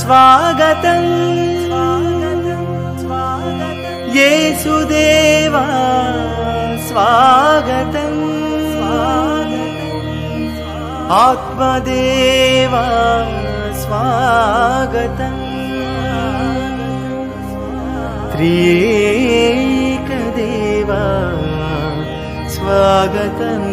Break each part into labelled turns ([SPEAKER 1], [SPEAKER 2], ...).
[SPEAKER 1] స్వాగతం యేసుదేవా స్వాగతం ఆత్మదేవా స్వాగతం త్రియేకదేవా స్వాగతం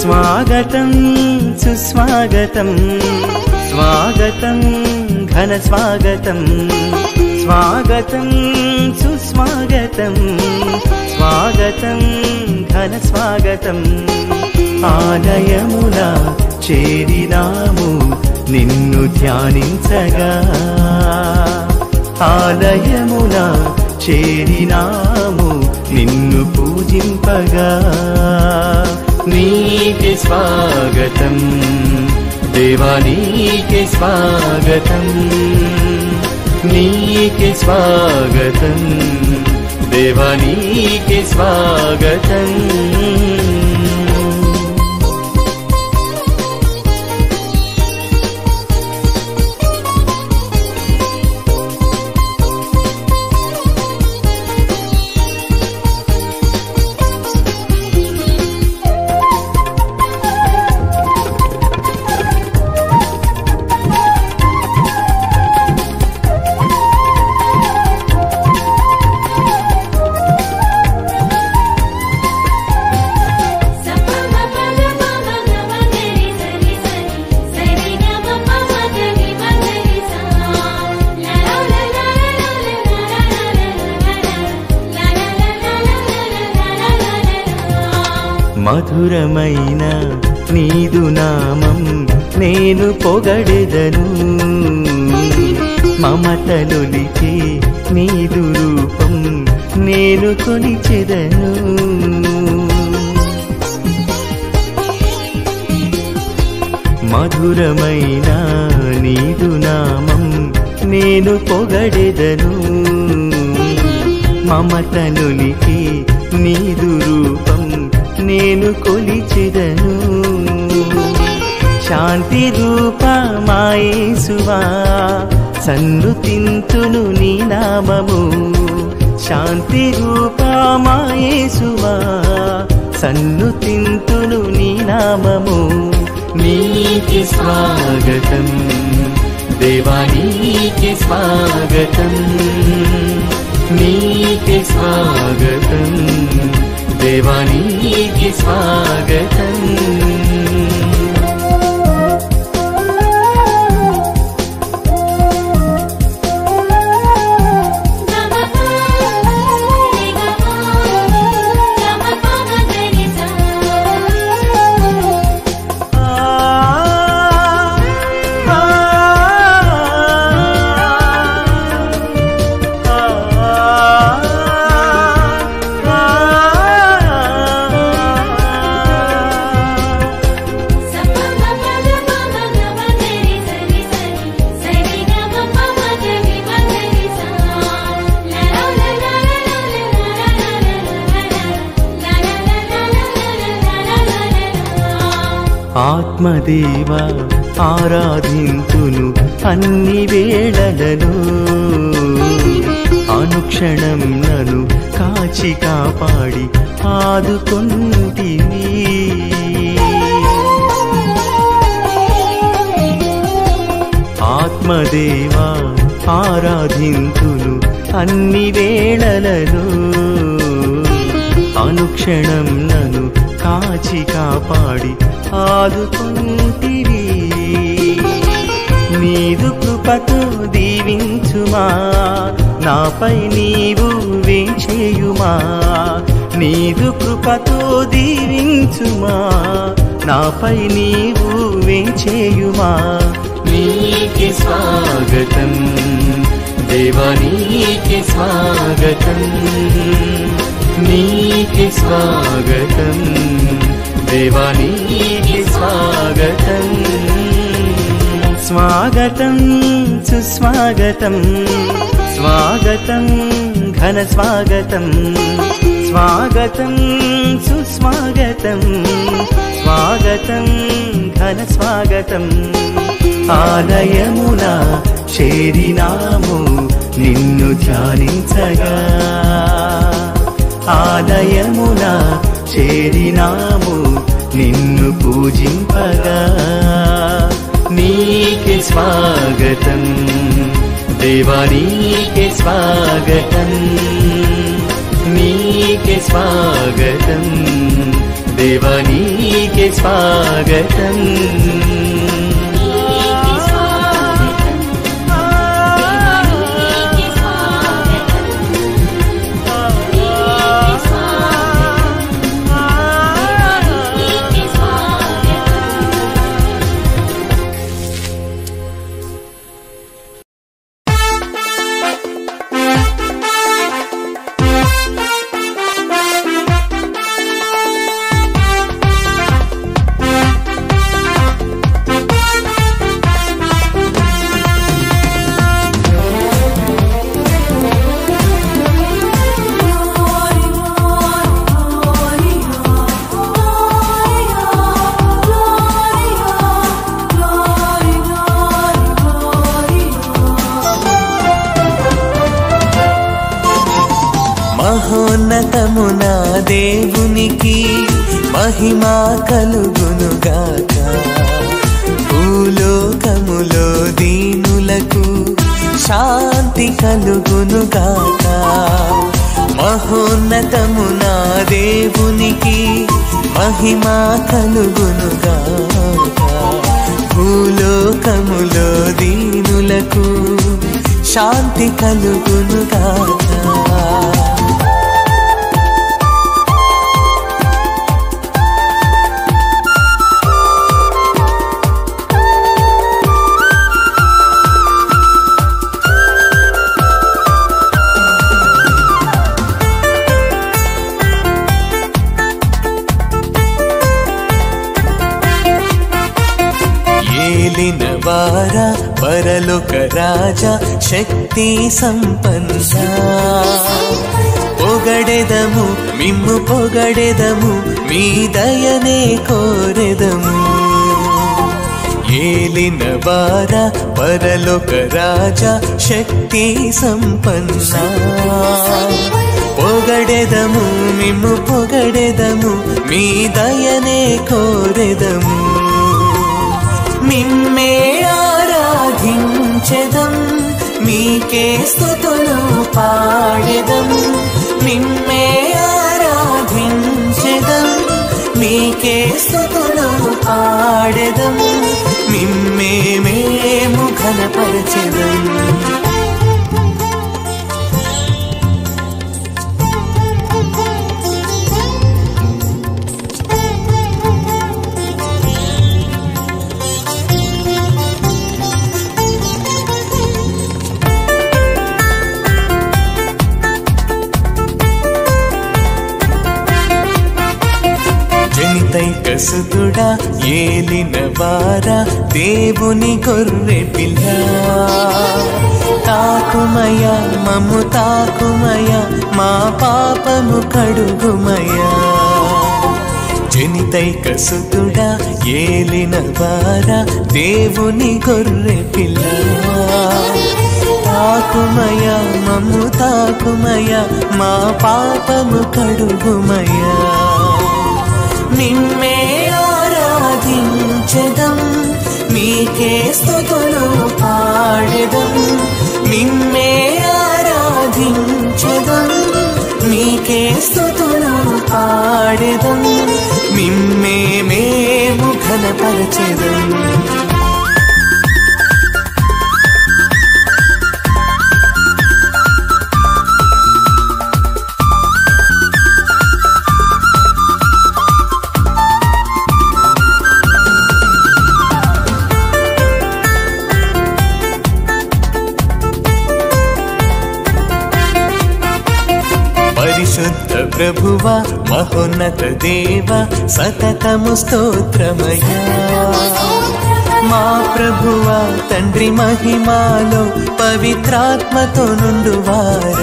[SPEAKER 1] స్వాగతం సుస్వాగతం స్వాగతం ఘన స్వాగతం స్వాగతం సుస్వాగతం స్వాగతం ఘన స్వాగతం ఆలయమున చేరినాము నిన్ను ధ్యానించగా ఆలయమున చేరినాము నిన్ను పూజింపగా నీకే స్వాగతం దేవా నీకే స్వాగతం నీకే స్వాగతం దేవా నీకే స్వాగతం మధురమైన నీదు నామం నేను పొగడెదను మమతలొలికే నీదు రూపం నేను కొలిచెదను మధురమైన నీదు నామం నేను పొగడెదను మమతలొలికే నీదు రూపం నేను కొలిచెదను శాంతి రూపమా యేసువా సన్నుతింతును నీ నామము శాంతి రూపమా యేసువా సన్నుతింతును నీ నామము నీకే స్వాగతం దేవా నీకే స్వాగతం నీకే స్వాగతం దేవా నీకే స్వాగతం ఆత్మదేవా ఆరాధింతును అన్ని వేళలలో అనుక్షణం నన్ను కాచి కాపాడి ఆదుకొంటివి ఆత్మదేవా ఆరాధింతును అన్ని వేళలలో అనుక్షణం నన్ను కాచి కాపాడి ఆదుకొంటివి నీదు కృపతో దీవించుమా నాపై నీవు వేంచేయుమా, నీదు కృపతో దీవించుమా, నాపై నీవు వేంచేయుమా. నీకే స్వాగతం దేవా, నీకే స్వాగతం, నీకే స్వాగతం దేవా, నీకే స్వాగతం. స్వాగతం సుస్వాగతం, స్వాగతం ఘన స్వాగతం, స్వాగతం సుస్వాగతం, స్వాగతం ఘన స్వాగతం. ఆలయమున చేరినాము నిన్ను ధ్యానించగా, ఆలయమున చేరినాము నిన్ను పూజింపగా. నీకే స్వాగతం దేవా, నీకే స్వాగతం, నీకే స్వాగతం దేవా, నీకే స్వాగతం.
[SPEAKER 2] మహోన్నతమునా దేవునికి మహిమా కలుగునుగాక, భూలోకములో దీనులకు శాంతి కలుగునుగాక. మహోన్నతమునా దేవునికి మహిమా కలుగునుగాక, భూలోకములో దీనులకు శాంతి కలుగునుగాక. ఏలినవారా పరలోక రాజా శక్తి సంపన్నా, పొగడెదము మిమ్ము పొగడెదము, మీ దయనే కోరెదము. ఏలినవారా పరలోక రాజా శక్తి సంపన్నా, పొగడెదము మిమ్ము పొగడెదము, మీ దయనే కోరెదము. మిమ్మే ఆరాధించెదం, మీకే స్తుతులు పాడెదం. మిమ్మే ఆరాధించెదం, మీకే స్తుతులు పాడెదం. మిమ్మే మేము ఘనపరచెదం. జనితైకసుతుడా ఏలినవారా దేవుని గొర్రె పిల్ల, తాకుమయ మమ్ము తాకుమయ, మా పాపము కడుగుమయ. జనితైకసుతుడా ఏలినవారా దేవుని గొర్రె పిల్ల, తాకుమయ మమ్ము తాకుమయ, మా పాపము కడుగుమయ. నిమ్మే ఆరాధించెదం, మీకే స్తుతులు పాడెదం. నిమ్మే ఆరాధించెదం, మీకే స్తుతులు పాడెదం. మిమ్మే మేము ఘనపరచెదం. పరిశుద్ధ ప్రభువా మహోన్నత దేవా సతతము స్తోత్రమయ్యా. మా ప్రభువా తండ్రి మహిమాలో పవిత్రాత్మతో నుండువారా.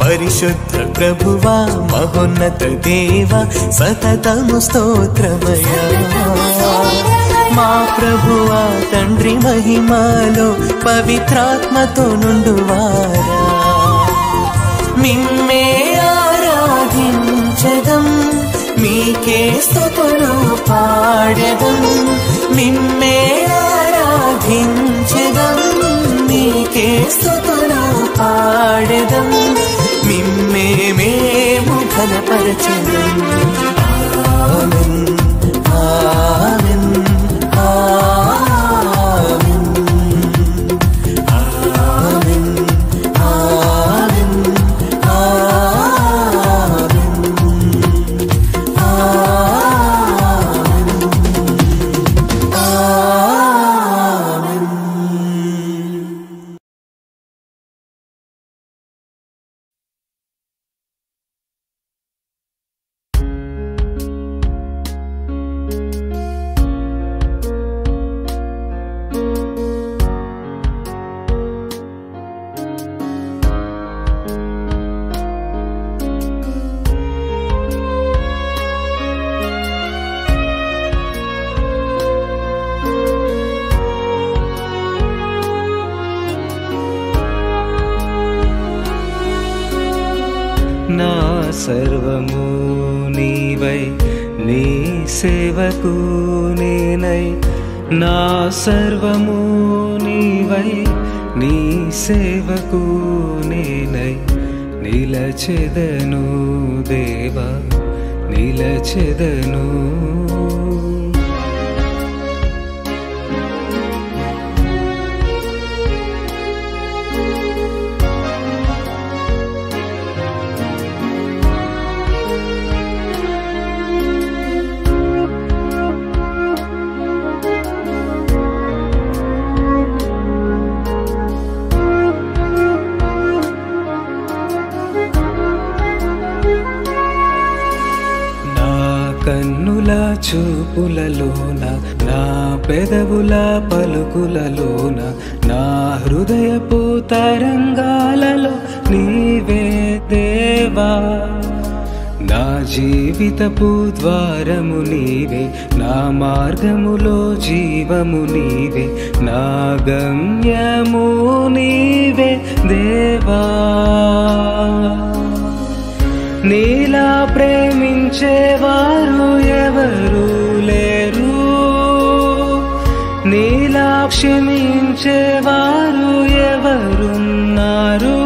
[SPEAKER 2] పరిశుద్ధ ప్రభువా మహోన్నత దేవా సతతము స్తోత్రమయ్యా. మా ప్రభువా తండ్రి మహిమాలో పవిత్రాత్మతో నుండువారా. మిమ్మే ఆరాధించదం మీకే స్తుతులు పాడెదం. మిమ్మే ఆరాధించదం మీకే స్తుతులు పాడెదం. మిమ్మే మేము ఘనపరచెదం. ఆమేన్ ఆమేన్ ఆమేన్ ఆమేన్ ఆమేన్
[SPEAKER 1] నా సర్వము నీవై నీ సేవకు నేనై. నా సర్వము నీవై నీ సేవకు నేనై. నిలచెదను దేవా నిలచెదను. కన్నుల చూపులలోన నా పెదవుల పలుకులలోన నా హృదయపు తరంగాలలో నీవే దేవా. నా జీవితపు ద్వారము నీవే, నా మార్గములో జీవము నీవే, నా గమ్యము నీవే దేవా. నీలా ప్రేమించేవారు ఎవరు లేరు, నీలా క్షమించేవారు ఎవరున్నారు.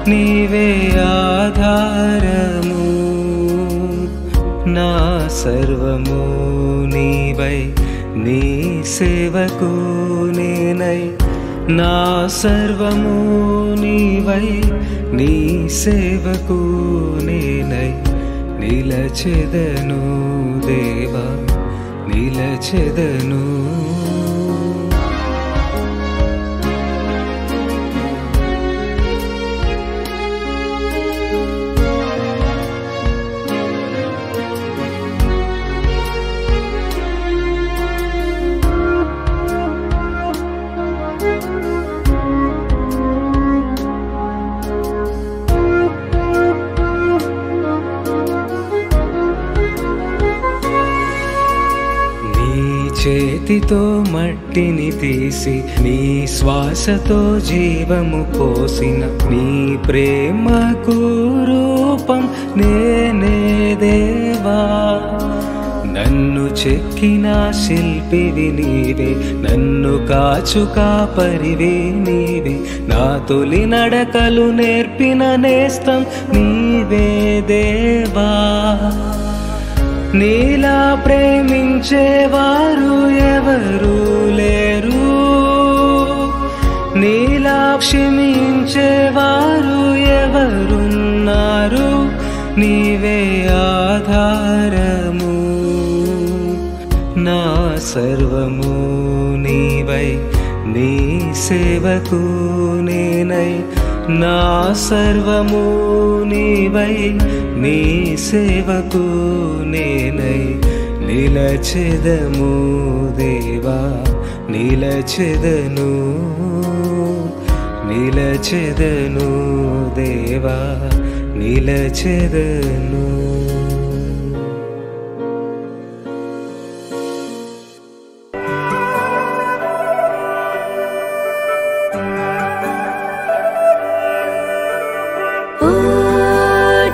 [SPEAKER 1] నీవే ఆధారము. నా సర్వము నీవై నీ సేవకు నేనై. నా సర్వము నీవై నీ సేవకు నేనై. నిలచెదను దేవా నిలచెదను. చేతితో మట్టిని తీసి నీ శ్వాసతో జీవము పోసిన నీ ప్రేమకు రూపం నేనే దేవా. నన్ను చెక్కిన శిల్పివి నీవే, నన్ను కాచు కాపరివి నీవే. నా తొలి నడకలు నేర్పిన నేస్తం నీవే దేవా. నీలా ప్రేమించేవారు ఎవరు లేరు, నీలా క్షమించేవారు ఎవరున్నారు. నీవే ఆధారము. నా సర్వము నీవై నీ సేవకు నేనై. నా సర్వము నీవై నీ సేవకు నేనై నిలచెదము దేవా నిలచెదను నిలచెదను దేవా నిలచెదను.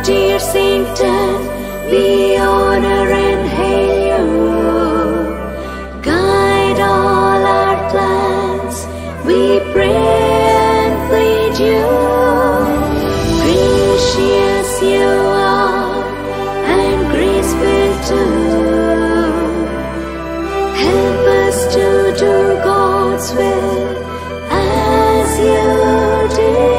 [SPEAKER 3] Dear Satan, we honor and hail you. Guide all our plans, we pray and plead you. Gracious you are, and grace-filled too. Help us to do God's will as you did.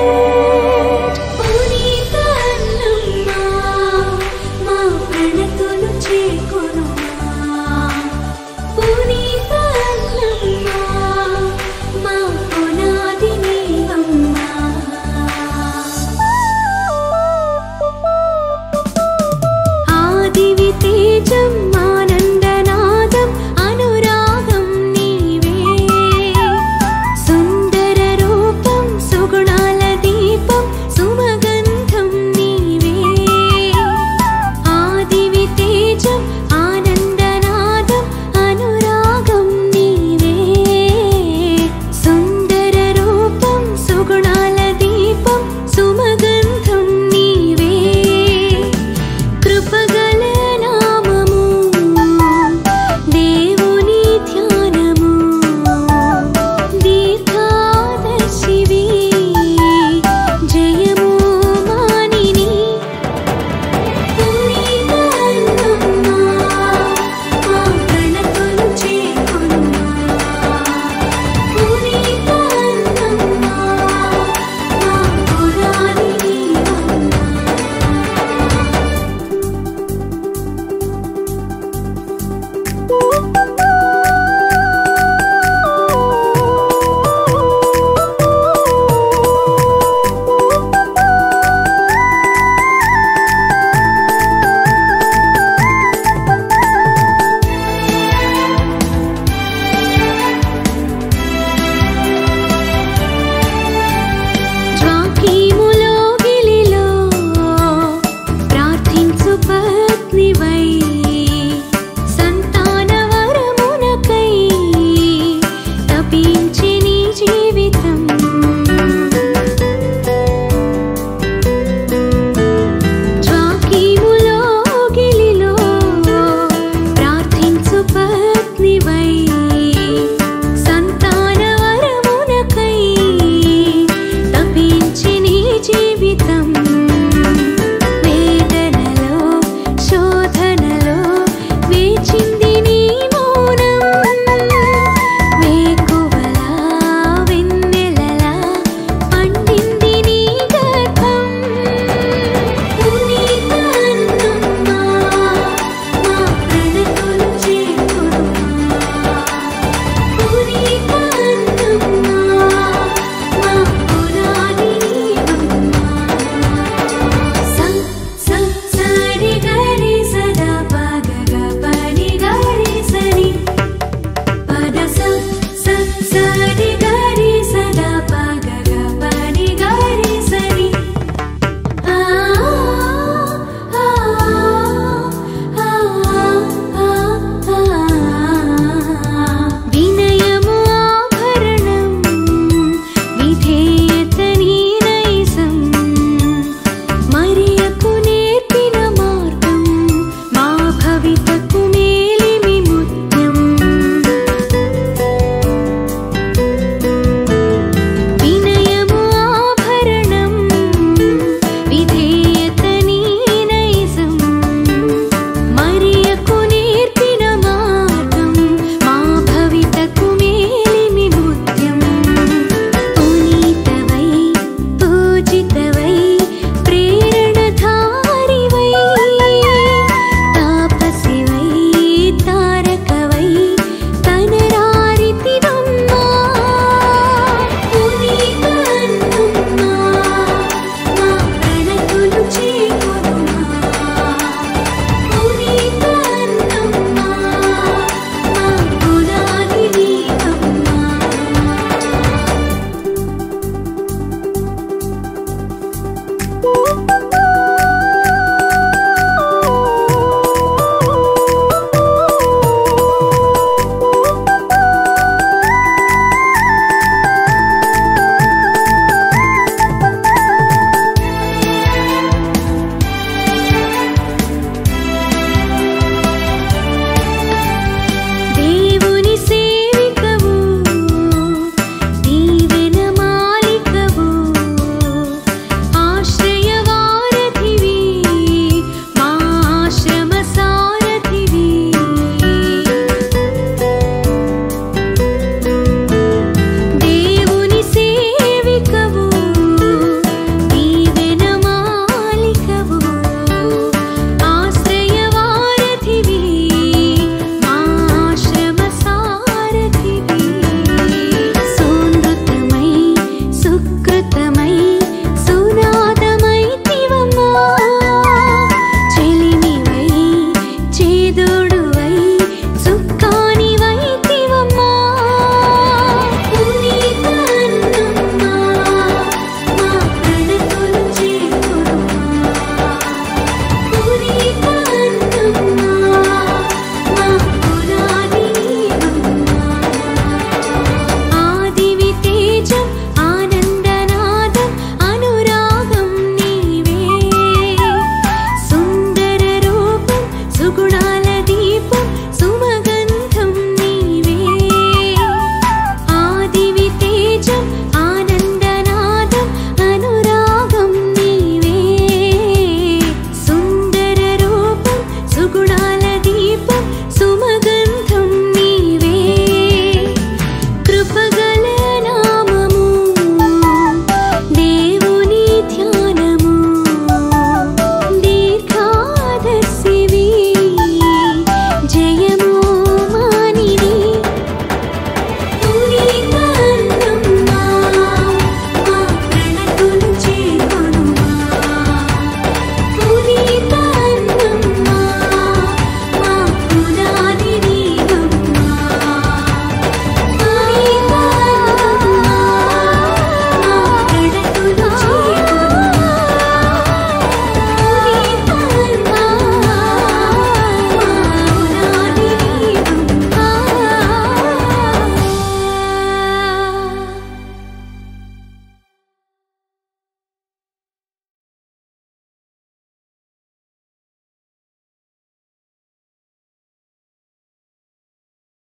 [SPEAKER 3] ఆదివి తేజం